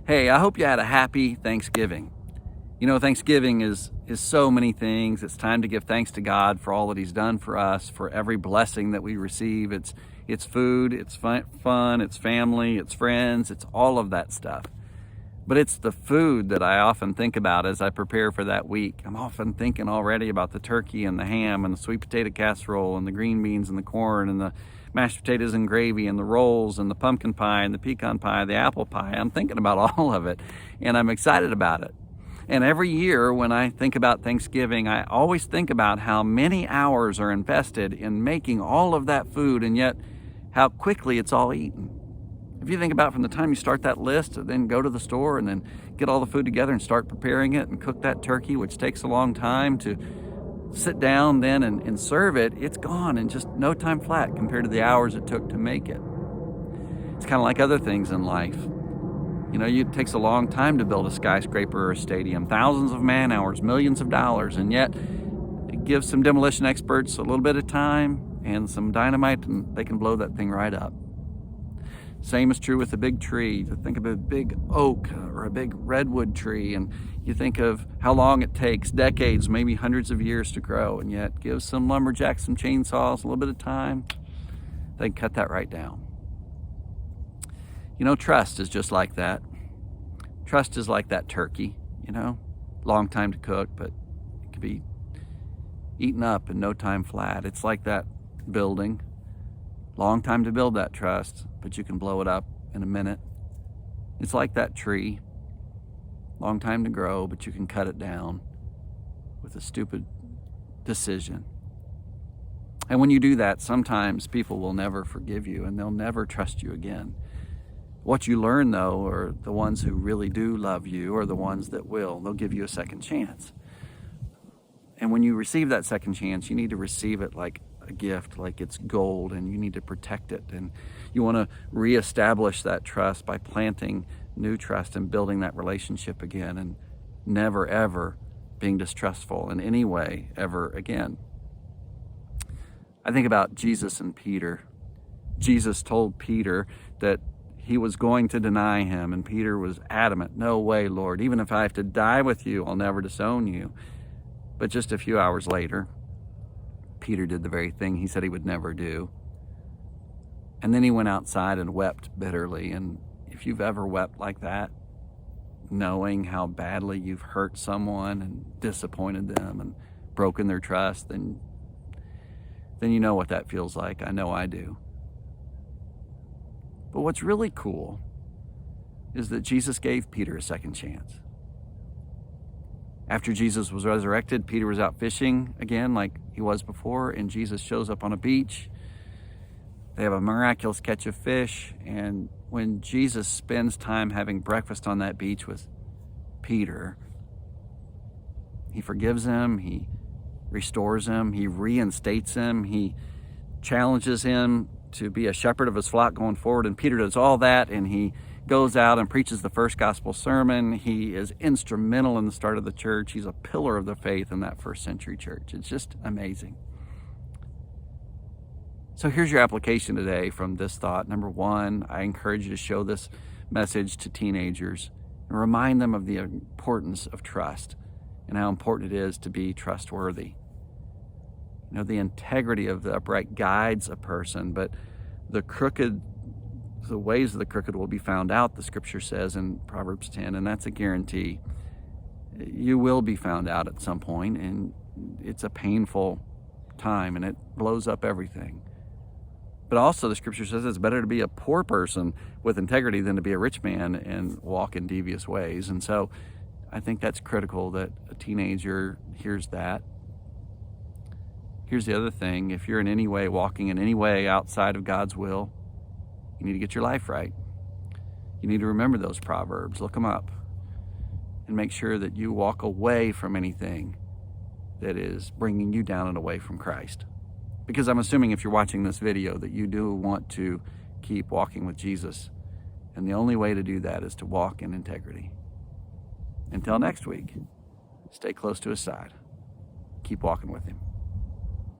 Hey, I hope you had a happy Thanksgiving. You know, Thanksgiving is so many things. It's time to give thanks to God for all that He's done for us, for every blessing that we receive. It's food, it's fun, it's family, it's friends, it's all of that stuff. But it's the food that I often think about as I prepare for that week. I'm often thinking already about the turkey and the ham and the sweet potato casserole and the green beans and the corn and the mashed potatoes and gravy and the rolls and the pumpkin pie and the pecan pie, the apple pie. I'm thinking about all of it, and I'm excited about it. And every year when I think about Thanksgiving, I always think about how many hours are invested in making all of that food, and yet how quickly it's all eaten. If you think about from the time you start that list, then go to the store and then get all the food together and start preparing it and cook that turkey, which takes a long time, to sit down then and serve it, it's gone in just no time flat compared to the hours it took to make it. It's kind of like other things in life. You know, it takes a long time to build a skyscraper or a stadium, thousands of man hours, millions of dollars, and yet it gives some demolition experts a little bit of time and some dynamite and they can blow that thing right up. Same is true with a big tree. To think of a big oak or a big redwood tree, and you think of how long it takes, decades, maybe hundreds of years to grow, and yet give some lumberjacks, some chainsaws, a little bit of time, they can cut that right down. You know, trust is just like that. Trust is like that turkey, you know, long time to cook, but it can be eaten up in no time flat. It's like that building. Long time to build that trust, but you can blow it up in a minute. It's like that tree. Long time to grow, but you can cut it down with a stupid decision. And when you do that, sometimes people will never forgive you and they'll never trust you again. What you learn, though, are the ones who really do love you are the ones that will. They'll give you a second chance. And when you receive that second chance, you need to receive it like a gift, like it's gold, and you need to protect it. And you want to reestablish that trust by planting new trust and building that relationship again, and never ever being distrustful in any way ever again. I think about Jesus and Peter. Jesus told Peter that he was going to deny him, and Peter was adamant, "No way, Lord, even if I have to die with you, I'll never disown you." But just a few hours later, Peter did the very thing he said he would never do. And then he went outside and wept bitterly. And if you've ever wept like that, knowing how badly you've hurt someone and disappointed them and broken their trust, then you know what that feels like. I know I do. But what's really cool is that Jesus gave Peter a second chance. After Jesus was resurrected, Peter was out fishing again like he was before, and Jesus shows up on a beach. They have a miraculous catch of fish, and when Jesus spends time having breakfast on that beach with Peter, he forgives him, he restores him, he reinstates him, he challenges him to be a shepherd of his flock going forward, and Peter does all that, and he goes out and preaches the first gospel sermon. He is instrumental in the start of the church. He's a pillar of the faith in that first century church. It's just amazing. So here's your application today from this thought. Number one, I encourage you to show this message to teenagers and remind them of the importance of trust and how important it is to be trustworthy. You know, the integrity of the upright guides a person, but the ways of the crooked will be found out, the scripture says in Proverbs 10, and that's a guarantee. You will be found out at some point, and it's a painful time, and it blows up everything. But also the scripture says it's better to be a poor person with integrity than to be a rich man and walk in devious ways. And so I think that's critical that a teenager hears that. Here's the other thing. If you're in any way walking in any way outside of God's will, you need to get your life right. You need to remember those Proverbs, look them up, and make sure that you walk away from anything that is bringing you down and away from Christ. Because I'm assuming if you're watching this video that you do want to keep walking with Jesus. And the only way to do that is to walk in integrity. Until next week, stay close to his side. Keep walking with him.